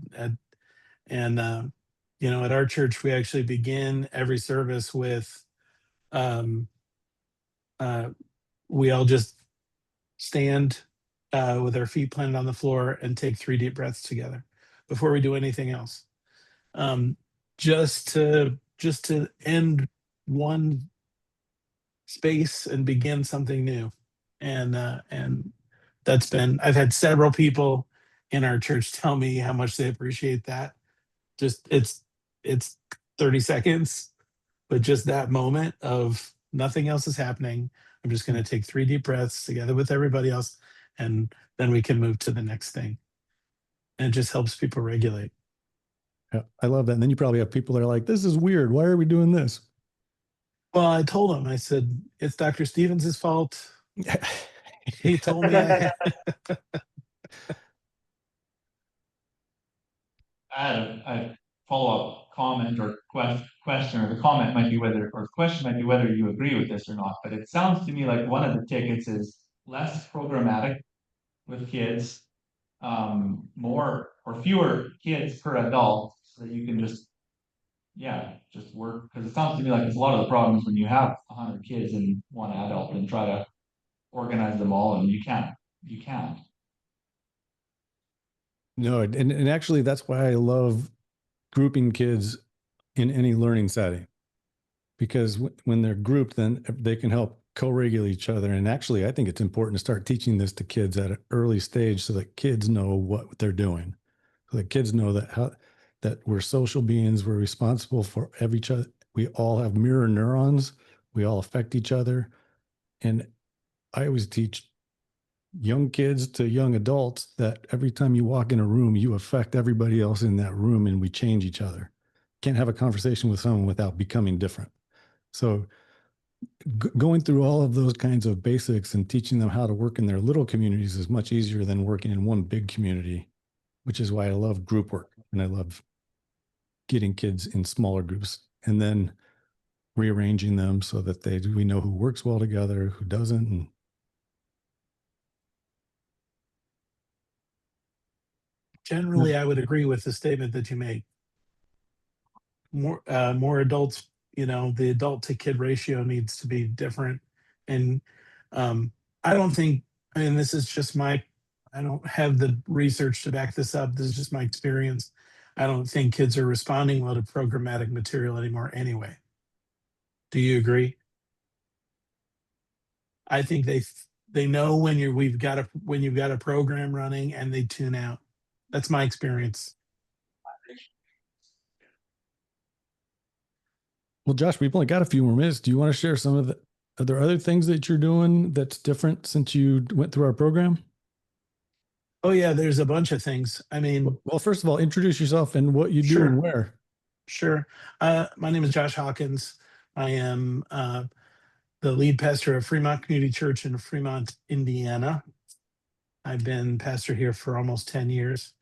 and at our church, we actually begin every service with, um, we all just stand with our feet planted on the floor and take 3 deep breaths together before we do anything else. Just to end one space and begin something new. And I've had several people in our church tell me how much they appreciate that. Just it's 30 seconds, but just that moment of nothing else is happening. I'm just going to take 3 deep breaths together with everybody else, and then we can move to the next thing. And it just helps people regulate. Yeah, I love that. And then you probably have people that are like, this is weird. Why are we doing this? Well, I told him, I said, it's Dr. Stevens' fault. He told me I had a follow-up comment or question, or the comment might be whether, or the question might be whether you agree with this or not. But it sounds to me like one of the tickets is less programmatic with kids, more or fewer kids per adult, so that you can just work. Because it sounds to me like it's a lot of the problems when you have 100 kids and one adult and try to organize them all, and you can't. No, and actually that's why I love grouping kids in any learning setting, because when they're grouped, then they can help co-regulate each other. And actually, I think it's important to start teaching this to kids at an early stage so that kids know what they're doing. So that kids know that we're social beings, we're responsible for each other. We all have mirror neurons. We all affect each other. And I always teach young kids to young adults that every time you walk in a room, you affect everybody else in that room and we change each other. Can't have a conversation with someone without becoming different. So going through all of those kinds of basics and teaching them how to work in their little communities is much easier than working in one big community, which is why I love group work and I love getting kids in smaller groups and then rearranging them so that we know who works well together, who doesn't. And generally, I would agree with the statement that you made. More adults, the adult to kid ratio needs to be different. And I don't think, this is just I don't have the research to back this up. This is just my experience. I don't think kids are responding well to programmatic material anymore anyway. Do you agree? I think they know when you've got a program running and they tune out. That's my experience. well, Josh, we've only got a few more minutes. Do you want to share some of are there other things that you're doing that's different since you went through our program? Oh yeah, there's a bunch of things. Well, first of all, introduce yourself and what you do Sure. and where. Sure. My name is Josh Hawkins. I am the lead pastor of Fremont Community Church in Fremont, Indiana. I've been pastor here for almost 10 years.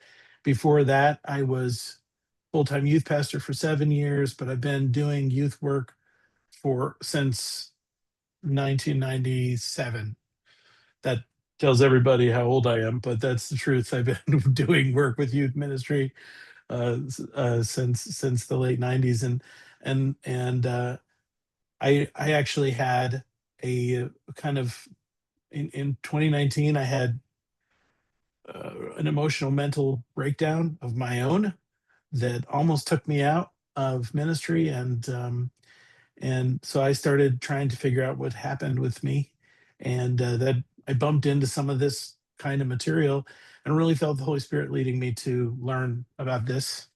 Before that, I was full-time youth pastor for 7 years, but I've been doing youth work since 1997. That tells everybody how old I am, but that's the truth. I've been doing work with youth ministry since the late 90s, and I actually had a kind of in 2019 I had an emotional mental breakdown of my own that almost took me out. of ministry, and so I started trying to figure out what happened with me, and that I bumped into some of this kind of material and really felt the Holy Spirit leading me to learn about this.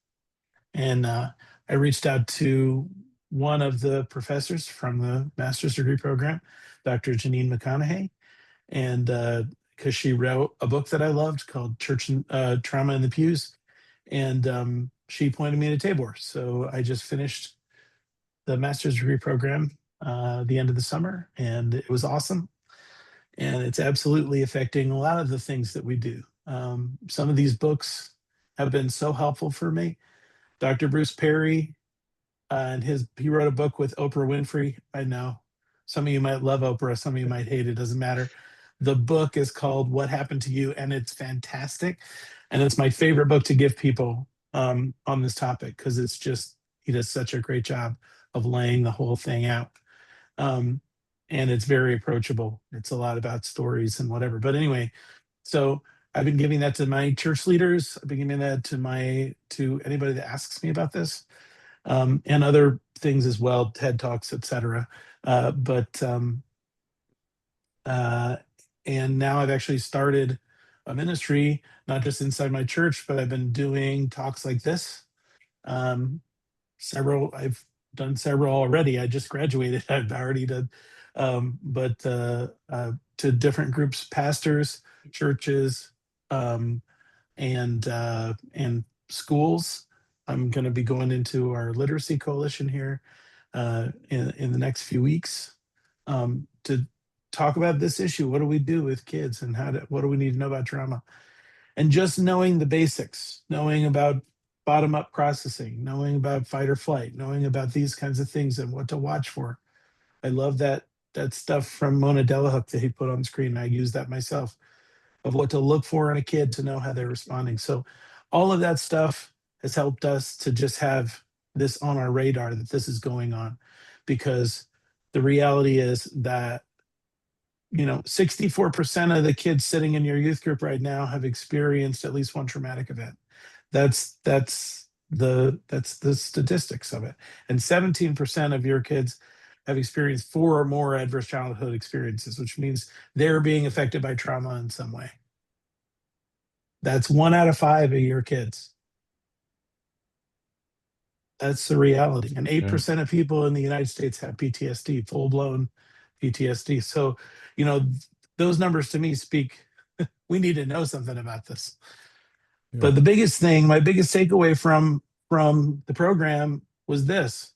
And I reached out to one of the professors from the master's degree program, Dr. Janine McConaughey, and because she wrote a book that I loved called Church and Trauma in the Pews, and she pointed me to Tabor. So I just finished the master's degree program the end of the summer, and it was awesome. And it's absolutely affecting a lot of the things that we do. Some of these books have been so helpful for me. Dr. Bruce Perry, and he wrote a book with Oprah Winfrey. I know some of you might love Oprah, some of you might hate it, doesn't matter. The book is called What Happened to You, and it's fantastic. And it's my favorite book to give people on this topic, because it's just, he does such a great job of laying the whole thing out. And it's very approachable. It's a lot about stories and whatever. But anyway, so I've been giving that to my church leaders. I've been giving that to anybody that asks me about this, and other things as well, TED Talks, etc. And now I've actually started a ministry, not just inside my church, but I've been doing talks like this. I've done several already. I just graduated. I've already done, to different groups, pastors, churches, and schools. I'm going to be going into our literacy coalition here in the next few weeks to talk about this issue. What do we do with kids, and what do we need to know about trauma? And just knowing the basics, knowing about bottom-up processing, knowing about fight or flight, knowing about these kinds of things and what to watch for. I love that stuff from Mona Delahook that he put on screen. I use that myself, of what to look for in a kid to know how they're responding. So all of that stuff has helped us to just have this on our radar, that this is going on, because the reality is that 64% of the kids sitting in your youth group right now have experienced at least one traumatic event. That's the statistics of it. And 17% of your kids have experienced 4 or more adverse childhood experiences, which means they're being affected by trauma in some way. That's 1 out of 5 of your kids. That's the reality. And 8% of people in the United States have PTSD, full-blown PTSD. So, those numbers to me speak, we need to know something about this. Yeah. But the biggest thing, my biggest takeaway from the program was this.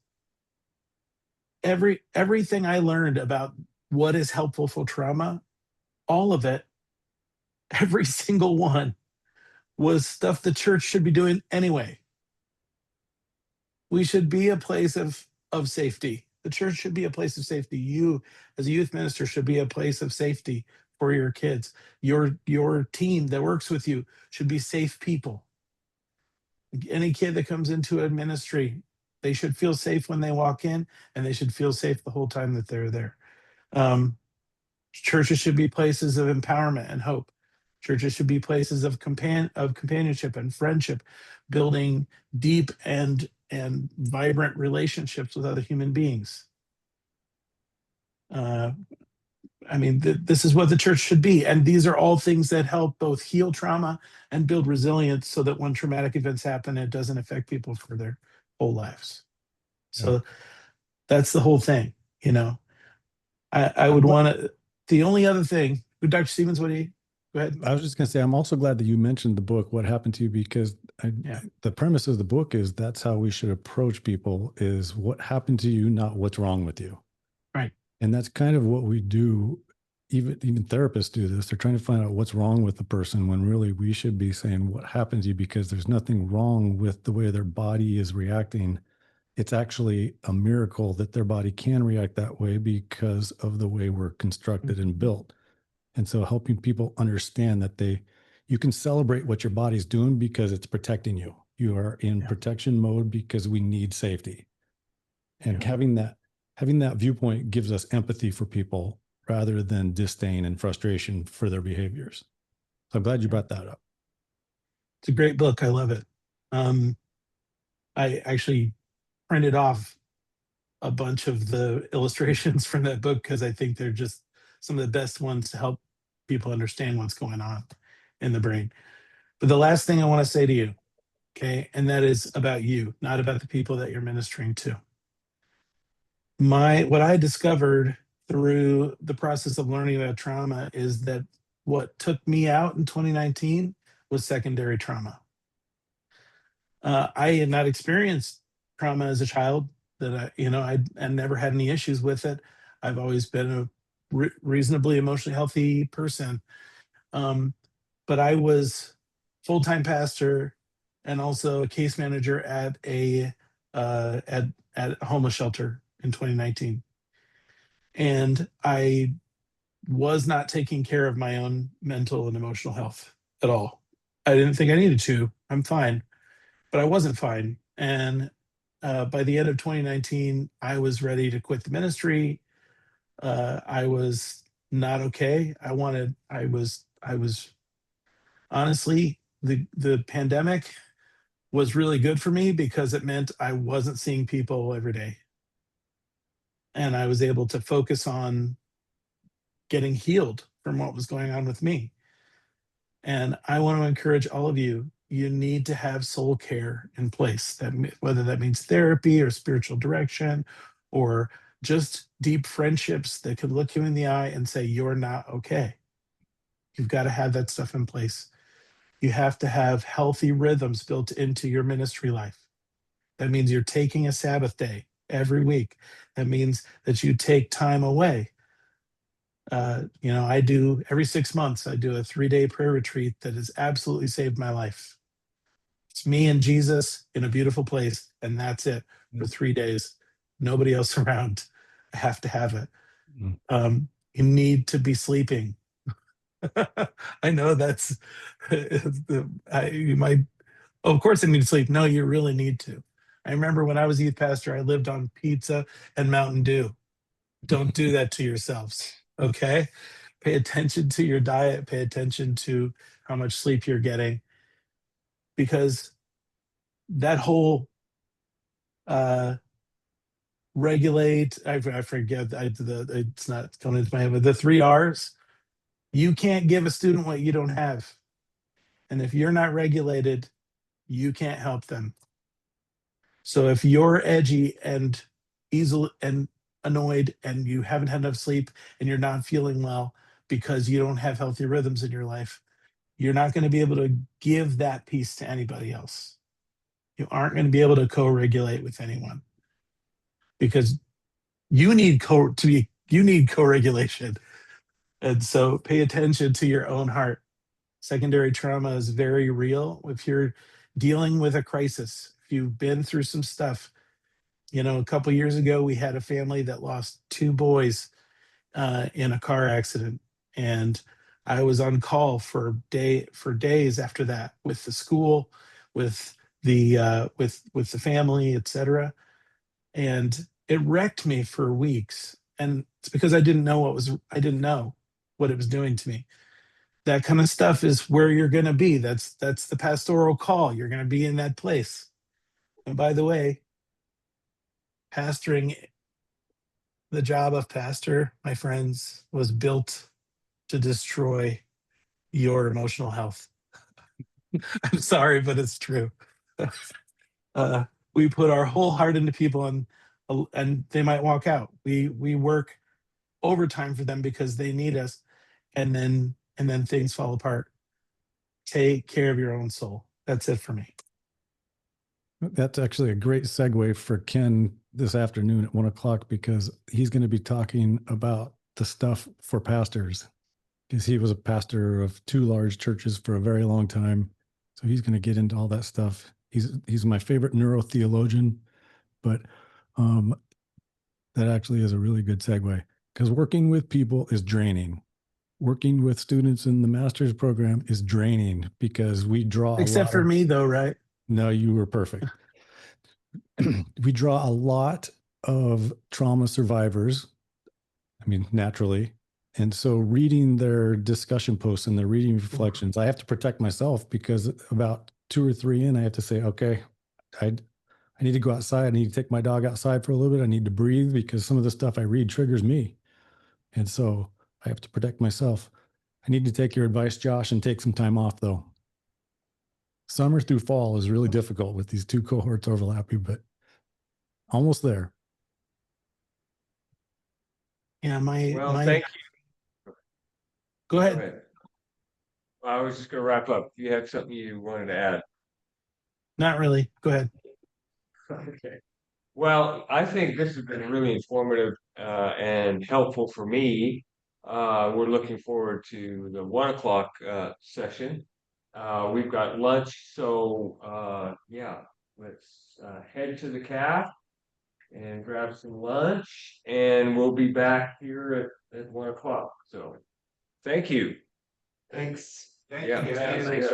Everything I learned about what is helpful for trauma, all of it, every single one, was stuff the church should be doing anyway. We should be a place of safety. The church should be a place of safety. You, as a youth minister, should be a place of safety for your kids. Your team that works with you should be safe people. Any kid that comes into a ministry, they should feel safe when they walk in, and they should feel safe the whole time that they're there. Churches should be places of empowerment and hope. Churches should be places of companionship and friendship, building deep and vibrant relationships with other human beings. This is what the church should be. And these are all things that help both heal trauma and build resilience, so that when traumatic events happen, it doesn't affect people for their whole lives. So that's the whole thing, I would want to, the only other thing, Dr. Stevens, go ahead. I was just going to say, I'm also glad that you mentioned the book, What Happened to You, because the premise of the book is that's how we should approach people, is what happened to you, not what's wrong with you. Right. And that's kind of what we do. Even therapists do this. They're trying to find out what's wrong with the person, when really we should be saying what happened to you, because there's nothing wrong with the way their body is reacting. It's actually a miracle that their body can react that way because of the way we're constructed and built. And so helping people understand that you can celebrate what your body's doing because it's protecting you. You are in protection mode because we need safety. And having that viewpoint gives us empathy for people rather than disdain and frustration for their behaviors. So I'm glad you brought that up. It's a great book. I love it. I actually printed off a bunch of the illustrations from that book because I think they're just some of the best ones to help people understand what's going on in the brain. But the last thing I want to say to you, okay, and that is about you, not about the people that you're ministering to. What I discovered through the process of learning about trauma is that what took me out in 2019 was secondary trauma. I had not experienced trauma as a child. That I never had any issues with it. I've always been a reasonably emotionally healthy person. But I was full-time pastor and also a case manager at a homeless shelter in 2019. And I was not taking care of my own mental and emotional health at all. I didn't think I needed to. I'm fine, but I wasn't fine. And by the end of 2019, I was ready to quit the ministry. I was not okay. I was honestly, the pandemic was really good for me because it meant I wasn't seeing people every day. And I was able to focus on getting healed from what was going on with me. And I want to encourage all of you, you need to have soul care in place, that whether that means therapy or spiritual direction or just deep friendships that could look you in the eye and say, you're not okay. You've got to have that stuff in place. You have to have healthy rhythms built into your ministry life. That means you're taking a Sabbath day every week. That means that you take time away. I do every 6 months, I do a 3-day prayer retreat that has absolutely saved my life. It's me and Jesus in a beautiful place, and that's it for 3 days. Nobody else around. I have to have it. You need to be sleeping. I know that's you might. Oh, of course I need to sleep. No, you really need to. I remember when I was youth pastor, I lived on pizza and Mountain Dew. Don't do that to yourselves. Okay. Pay attention to your diet, pay attention to how much sleep you're getting, because that whole regulate, I forget, it's not coming into my head, but the 3 R's, you can't give a student what you don't have. And if you're not regulated, you can't help them. So if you're edgy and easily and annoyed and you haven't had enough sleep and you're not feeling well because you don't have healthy rhythms in your life, you're not going to be able to give that piece to anybody else. You aren't going to be able to co-regulate with anyone because you need co-regulation. And so pay attention to your own heart. Secondary trauma is very real. If you're dealing with a crisis, if you've been through some stuff, a couple years ago, we had a family that lost 2 boys in a car accident. And I was on call for days after that with the school, with the family, etc. And it wrecked me for weeks. And it's because I didn't know what it was doing to me. That kind of stuff is where you're going to be. That's the pastoral call. You're going to be in that place. And by the way, pastoring, the job of pastor, my friends, was built to destroy your emotional health. I'm sorry, but it's true. We put our whole heart into people and they might walk out. We work overtime for them because they need us, and then things fall apart. Take care of your own soul. That's it for me. That's actually a great segue for Ken this afternoon at 1:00, because he's going to be talking about the stuff for pastors, because he was a pastor of 2 large churches for a very long time. So he's going to get into all that stuff. He's my favorite neurotheologian, but that actually is a really good segue, because working with people is draining. Working with students in the master's program is draining because we draw Except for me, though, right? No, you were perfect. We draw a lot of trauma survivors, naturally. And so reading their discussion posts and their reading reflections, I have to protect myself, because about 2 or 3 in, I have to say, okay, I I need to go outside. I need to take my dog outside for a little bit. I need to breathe because some of the stuff I read triggers me. And so I have to protect myself. I need to take your advice, Josh, and take some time off though. Summer through fall is really difficult with these two cohorts overlapping, but almost there. Yeah, Well, my thank you. go Go ahead. ahead. I was just gonna wrap up. You had something you wanted to add? Not really. Go ahead. Okay. Well, I think this has been really informative and helpful for me. We're looking forward to the 1 o'clock session. We've got lunch, so yeah, let's head to the caf and grab some lunch, and we'll be back here at 1 o'clock. So, thank you. Thanks. Yeah. Thanks.